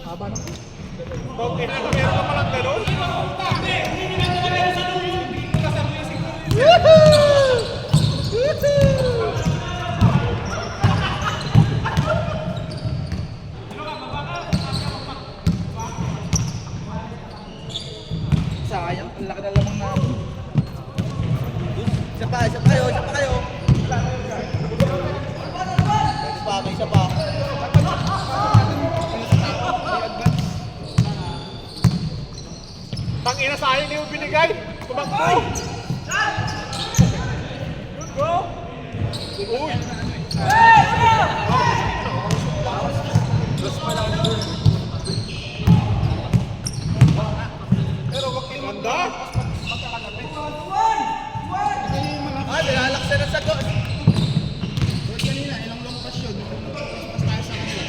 Haba na. Okay na, meron ka palang gano'n? Sayang, ang laki na lamang natin. Isa pa kayo. May isa pa. Tangina, sayang hindi mo binigay. Tumakbo! Good go! Uy! Pero wag kayo ganda. Ay, nilalaksan na sa go. Kanina, ilang long pass yun. Pas tayo sa kanila.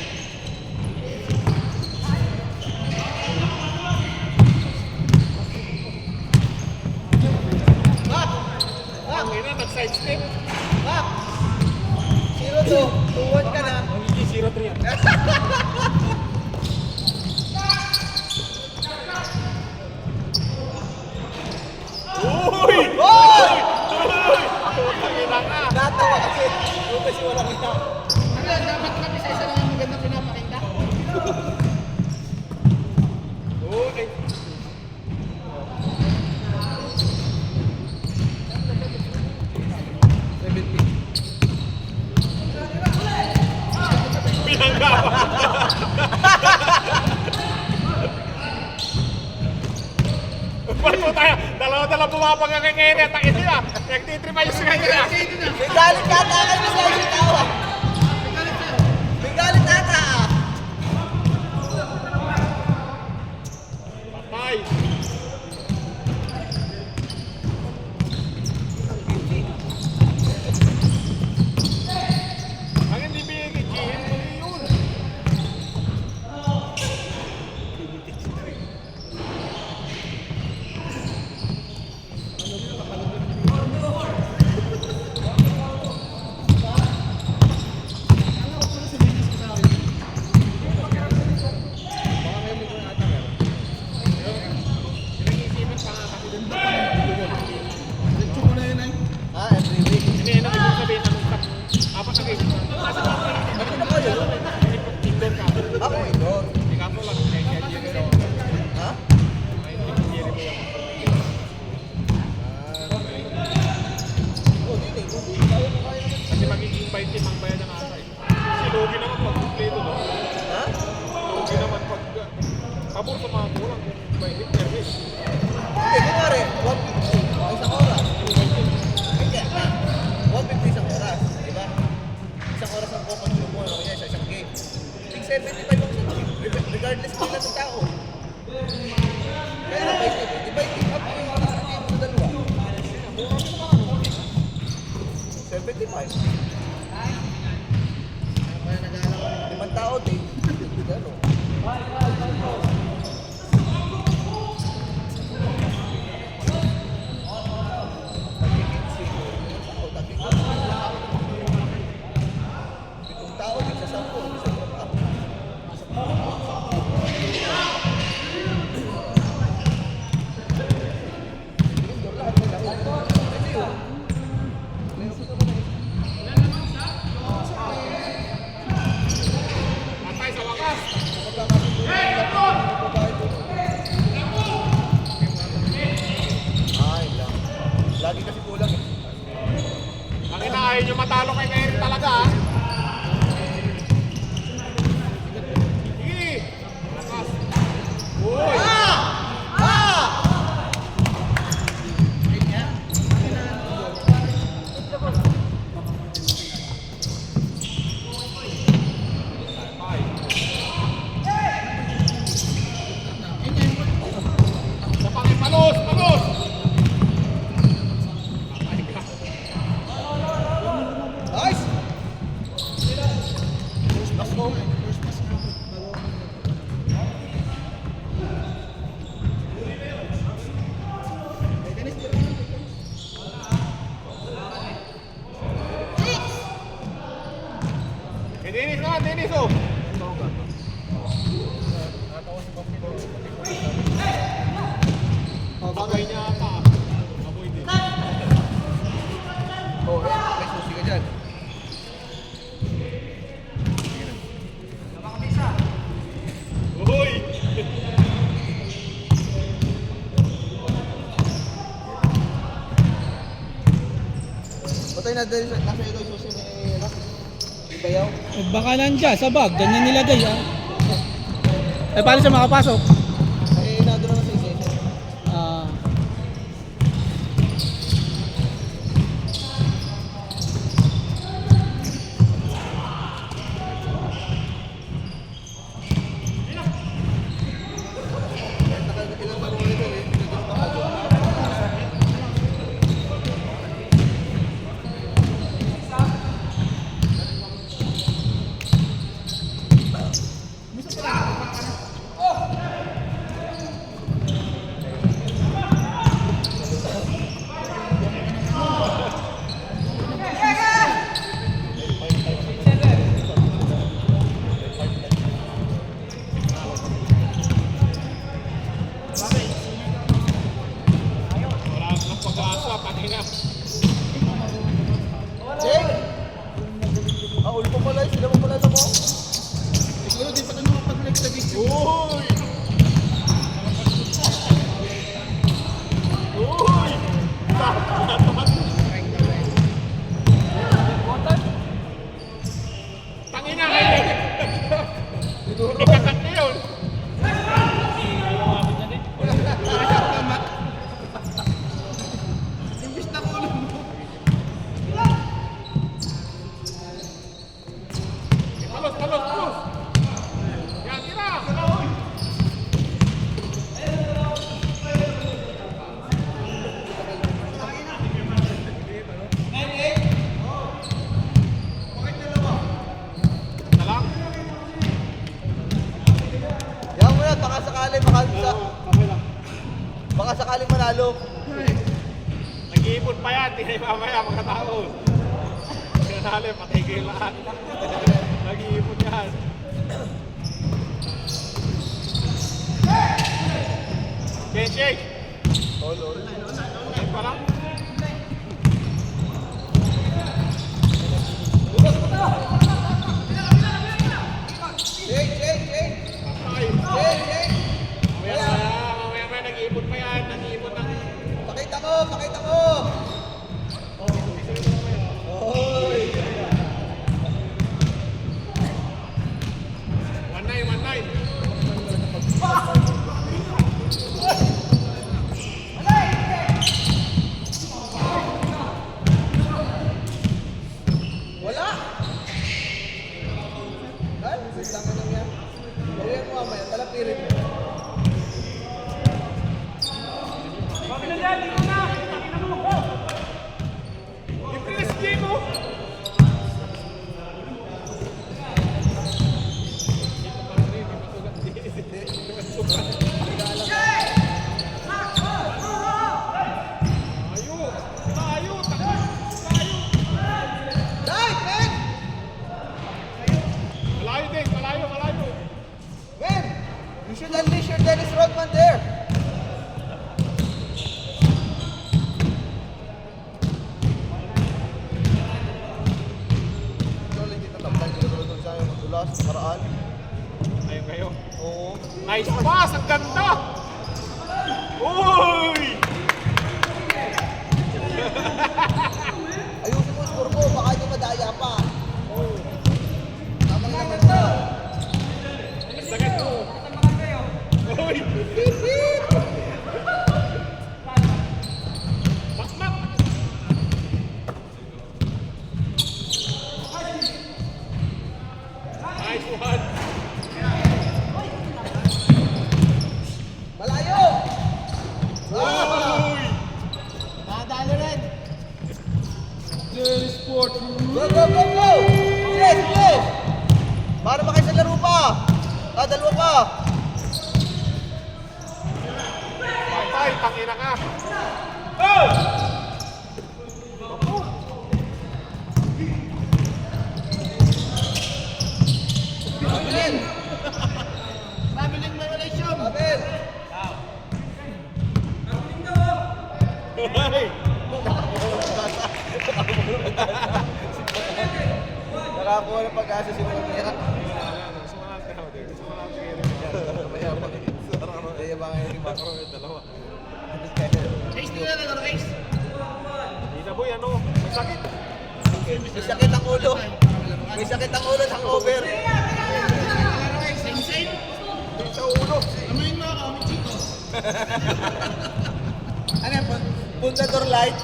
Tangina, nag-sidestep. Back! 0-2. 2-1 ka na. Hindi 0-3 yan. Uy! Hoy! Tangina ka. Natawa kasi walang ita. Ano, dapat kami sa isa lang ang magandang pinapakita. Uy! Pinangga pa. Ba't tayo? Dalawa-dalawa bumabang ang ngayon. Takit nila. Nagtitrima yung singay nila. May galit yata kayo sa yung tawa. May galit yata. Patay. Ang hindi binigay Jihin, mali yun. Pinag-iisipan pa nga kasi. Diretso mo na yun ay. Every week. Hindi, ano ibig sabihin ng apat na game. Nasa mga Bakit na kayo? indoor ka. Ako indoor. Hindi ka mo lang. Kaya Jerry mo. Ha? Jerry mo yan. Oh, hindi. Kaya mo kaya naman. Kasi magiging 20 ang bayad ng ata eh. Si Logi naman pag kumpleto no? Ha? Logi naman pag pabor sa mga kulang kung 20 service. Hindi, kunwari, 150. Isang oras. Hindi, 150 isang oras. Diba? Isang oras ang kukonsume mo. Ano kaya sa isang game. 675 ang sabi. Regardless kung ilan ang tao. Kaya na by tip. Di by tip. Up yung isang game sa dalawa. 75. Kaya nag-aalam ko. 5 tao din. Gano'n. Tao din sa 10, sa trabaho. Indoor lahat ng lahat. Pwede yun. Meron ko naman eh. Dennis naman, Dennis oh. Oh, Apoy niya ata. Apoy din. Oh, may susi ka dyan. Uy! Patay na dahil nasa ito yung susi ni Rock. Di bayaw? Eh, baka nandiyan sa bag, ganyan nilagay ah. Eh paano siya makapasok? Eh, nado na sa isa-isa. Ah, Ilang laro nito eh, pinagod pa ka doon. Wala nang pag-asa, patinga. Jake! Ah, ulo pa pala, sila mo pala na mo. Siguro di pa ito nakapag-like sa video. Uy! Uy! Tangina kayo! Ikakat na yun! Imbis na ulo mo. Palos, palos, palos! Yan, tira! Na lang? Yan mo yan, baka sakali, baka sakaling manalo. Nag-iipon pa yan, tinay mamaya mga tao. Sinali, patay kayo lahat. Nag-iipon yan. Shake! All. Shake pa lang. Jake! Patay. Jake! Mamaya nag-iipon pa yan. Nag-iipon ng... Pakita ko! Oy! 1-9. Wala! Dahil, sisama lang yan. Gawin mo mamaya, talapirin mo. Impress game mo! Dahil, men! Malayo. Men! You should unleash your Dennis Rodman there! Actually, hindi tatambay ko doon sa yung madulas, paraan. Ayun kayo. Oo. Nice pass! Ang ganda! Uy! Ayusin mo yung score mo, baka hindi madaya pa. Oo. Tama nga naman. Ang sakit mo! Uy! Bakmak! Nice one! Malayo! Uy! Nakadalo rin! Nakakuha ng pag-asa si Mamiya. Gusto mo lang tayo. Gusto mo lang tayo. Kaya ba ngayon ni Marco? Dalawa. Ace, hindi na lang, Ace. Hindi na boy, ano? May sakit. May sakit ang ulo. May sakit ang ulo ng over. Same, same. Sa ulo. Amayin mo ako, may chito. Ano yan? Pundador light?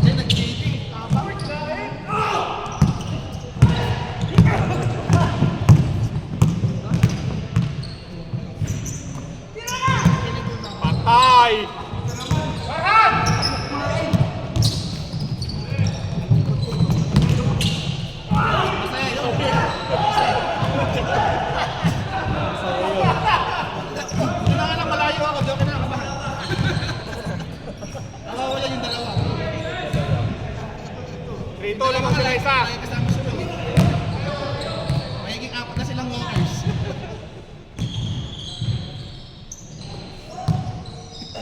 Hindi, nag-JD. Bawit na eh. Patay! Masaya yun. Kailangan na malayo ako, di ako kinakabahan. Nakawala yung dalawa. Rito lang ang sila isa. May kasama sila. Magiging apat na silang walkers.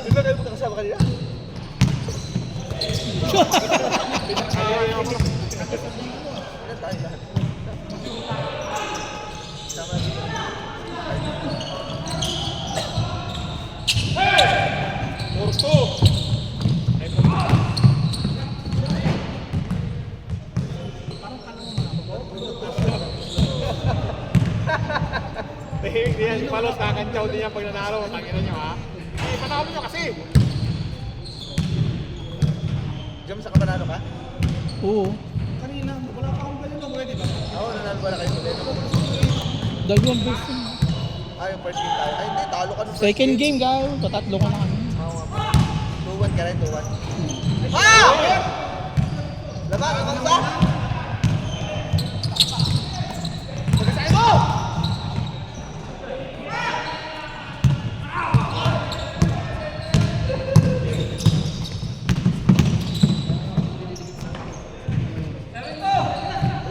Di ba kayo magkakasama kanina? Ilan tayo lahat? Sama natin. Porto! Ay, Porto. Tahimik din yan. Si Palos, kakantyaw din yan pag nanalo. Tangina nyo ha. Eh, panalo nyo kasi. Jam sa kabanano ka? Oo. Kanina, wala pa akong ganyan mo, di ba? Oo, nanalo pala kayo ulit. Dalawang beses. Ah, yung first game tayo. Ay, hindi, talo ka nung first Second game, gaw. Tatatlo ka na kami. Oo nga pala. 2-1 ka rin, 2-1. Ah! Labang, labang ba? Pagkasaya mo!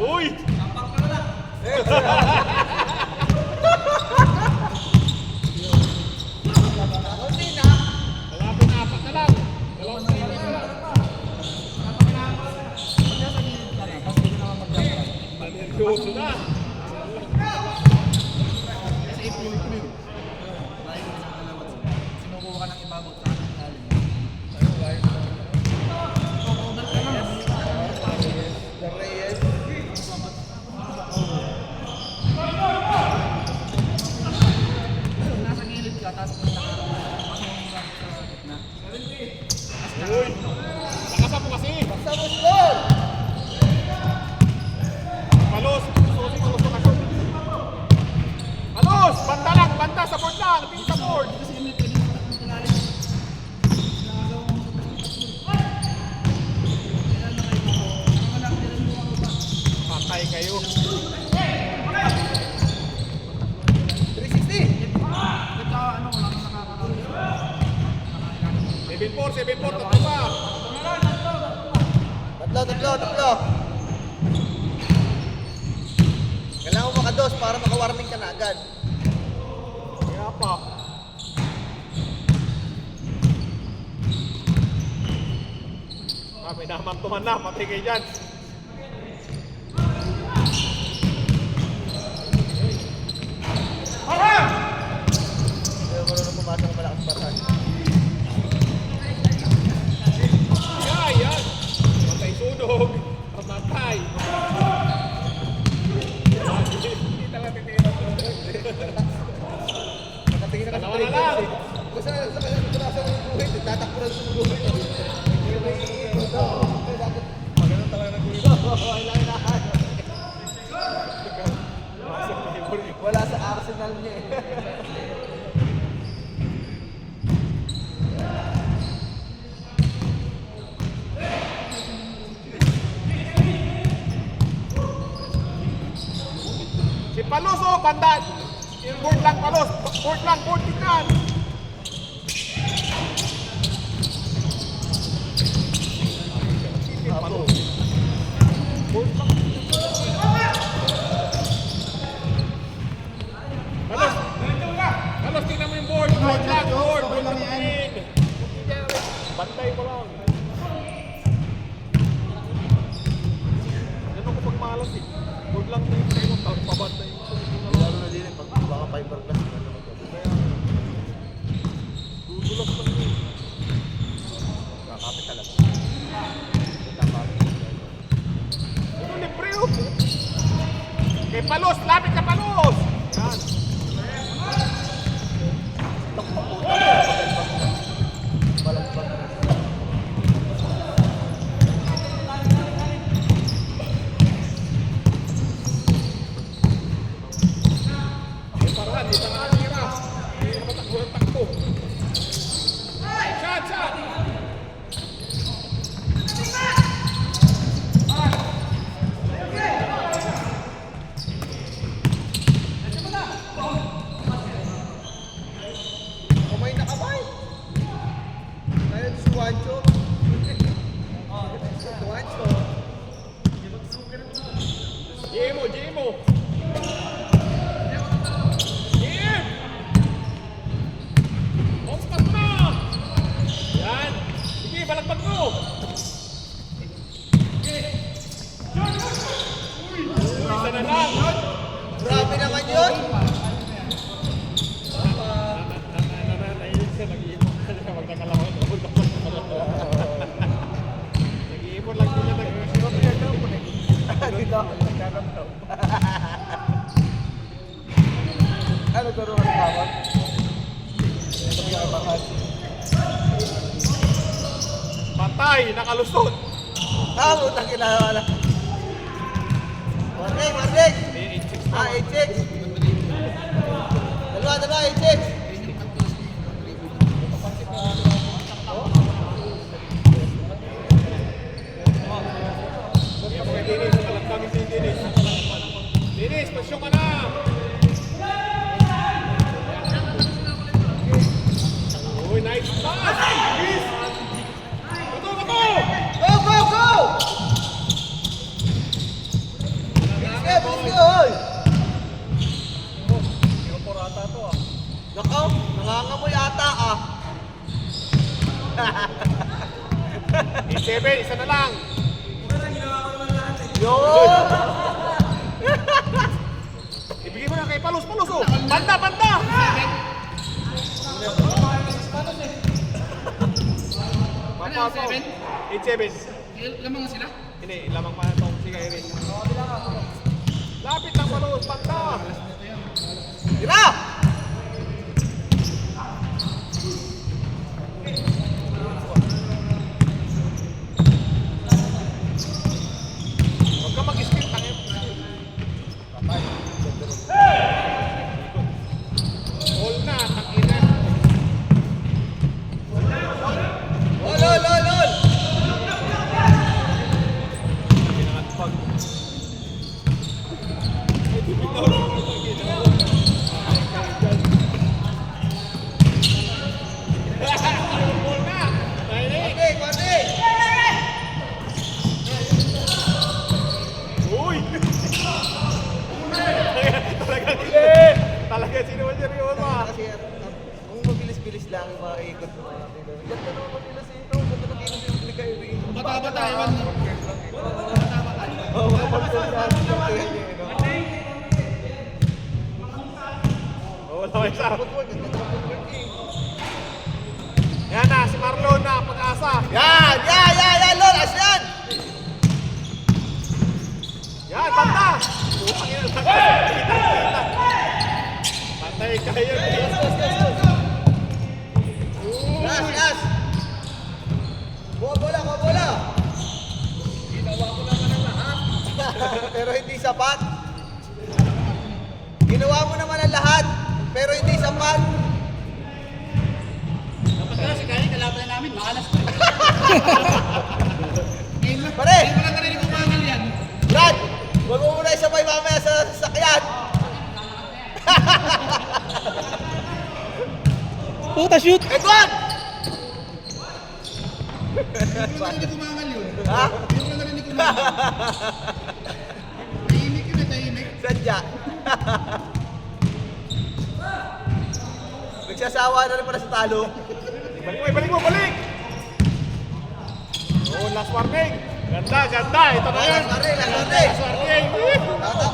Uy! Malapit na apat na lang. Dalawang tira na lang. Nervyoso na. Kasi ipulit mo yun. Layo mo isang dalawat. Sinukuha ka ng ibabot sa akin. The Reyes. Nasa gilid ka, tapos kung nakapasok mo sa gitna. Uy! Lakasan mo kasi. Sa Musbol! Palos! Sorry, gusto ka shoot. Palos! Banda lang! Banda! Sa board lang! Tingin sa board! Kasi may pwede mo na pinalalim. Patay kayo. 360! Ito, ano, wala kang nakakakaroon. 7-4, 7-4, tatlo pa. Tatlo. Kailangan mo makados para makawarming ka na agad. Kaya pa. May namantuman na, patay kayo dyan. Kaya marunong pumasok ng malakas batan. Yan, yan. Patay sunog. Patay. Hindi talaga titira to. Nakatingin na kasi Dalawa na lang. Basta sa kanya ng buhay, tatakbo na sa buhay. Maganon talaga ng gulo. Wala sa Arsenal niya eh. Si Palos, oh, banda. Board lang, Palos. Board lang, board tignan. Abo. Board lang. Palos. Palos, tignan mo yung board. Board lang, board. Board lang yan. Bantay ko lang. Ganun ko pagmalas eh. Board lang yung tayo, tapos pabantay. Lalo na din, pag baka fiberglass na naman to. Dudulog lang yun. Kakapit talaga. Ito, libre oh. Kay Palos, lapit ka Palos! Yan. Balagbag. Yung parahan, di na nakatira. Hindi na matakbo ng takbo. Shot, shot! Kamay na kamay. Kaya si Juancho. Juancho. Jemo, Jemo! Jim! Bumpas mo na! Yan! Sige, balagbag mo! Uy, isa na lang! Grabe naman yun. Naiinig siya, nag-iipon ka niya, wag nakalaman. Nag-iipon lang din niya, nag-iipon niya daw po eh. Dito ako nagkakamtaw. Ano garo ka naman? Ito yung abakan. Patay, nakalusot! Ah, putang kinahawala. Warning, warning! Ah, 8-6. Dalawa, 8-6. Kaya mga Dinis, malagpagin si Dinis. Dinis, pasyon ka na! Uy, nice pass! Dinis! Bato, bato! Go, go, go! Bilis ka, hoy! Nakaw, nangangamoy ata ah. 8-7, isa na lang! Yo! Ibigay mo na kay Palos, Palos oh! Banda, banda! Mapa, 8-7. Lamang sila? Hindi, lamang pa itong si Kyrie. Lapit lang Palos, banda! Tira! Huwag ka mag-skill, tangin. All na, tangina. Lol, lol, lol, lol! Pinangatpag. Ay, di bitaw. All na, tangina. Warning, warning! Uy! Talaga sino man seryoso ah. Kasi kung mabilis-bilis lang yung mga ikot ng mga tino. Ganda naman mabilis ito. Ganda na kilos yung Bili Kyrie. Bata-bata, ewan. Oo, mga pagkakasya ng Kyrie, no? Oh, wala kayo sa Footwork, ganda ng footwork eh. yan na, si Marlon na, pag-asa. Yan, yan, yan, yan, lol! As yan! Yan, banda! Putang ina, kita. Patay kayo. Yes, yes, yes, yes. Yes, yes! Buha bola, buha bola! Ginawa ko naman ang lahat. Pero hindi sapat. Ginawa mo naman ang lahat, pero hindi sapat. Dapat na si Kaya, kalaban namin, maalas ko. Pare! Hindi mo lang narinig kung mangal yan. Brad! Huwag mo muna isabay mamaya sa sasakyan. Puta, shoot! Edward! Hindi mo lang narinig kung mangal yun. Ha? Hindi mo lang narinig kung mangal. Tahimik yun, tahimik. Sadya. Nagsasawa na rin pala sa talo. Balik mo, balik! Oh, last warning. Ganda, ganda. Ito na yan. Last warning, last warning. Last warning. Tatak,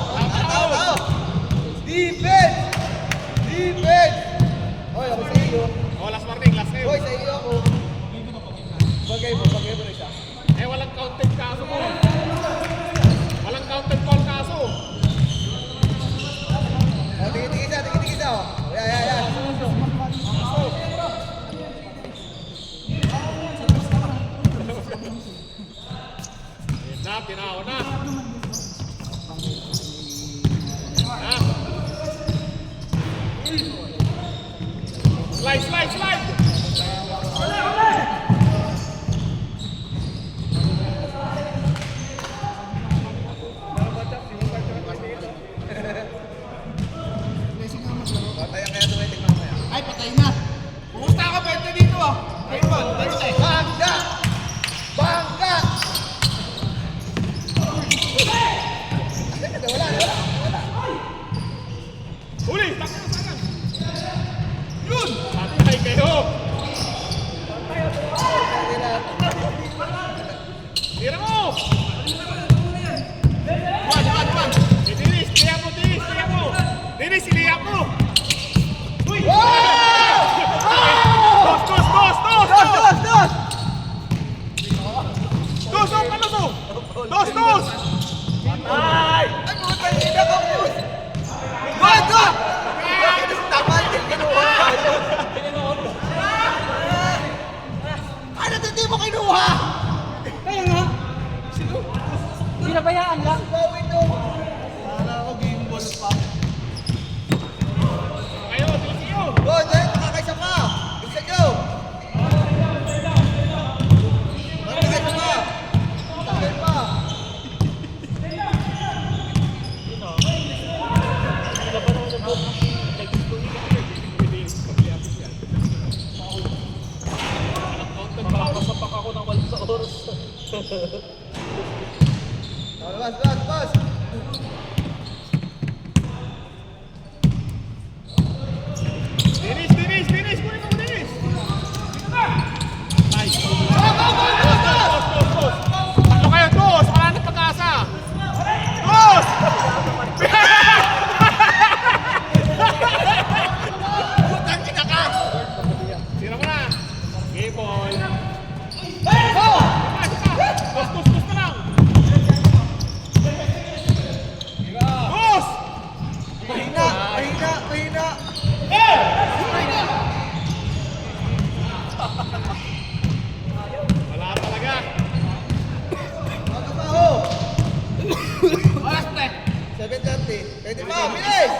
Pwede pa, bilis!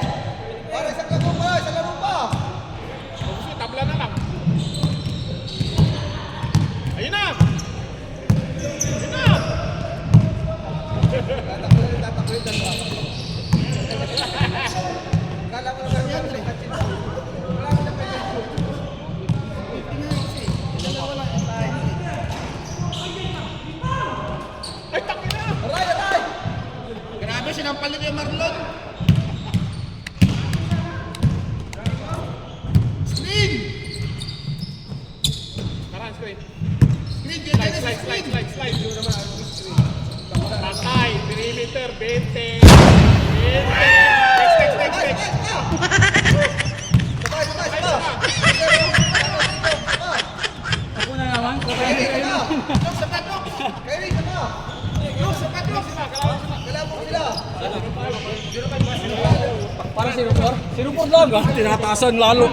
Para isang laro pa, isang laro pa! Kung gusto, tabla na lang. Ayun na! Ayun na! Tatakbo yung dalawa. Kala mo lang meron sa kachin. Wala mo na pwede shoot. Ay, takin na! Aray, aray! Grabe, sinampal niyo yung Marlon. Screen! Karan, screen. Screen, Slide, dyan slide, screen. slide, slide, slide. Patay, perimeter, 20. 20. Next. Sabay, sabay, sabay! Ako na naman. Kyrie, ka na! Yung sapat mo! Kyrie, ka na! Yung sapat mo! Kailangan mo sila! Para si Rupor. Si Rupor lang. Tinatasan lalo.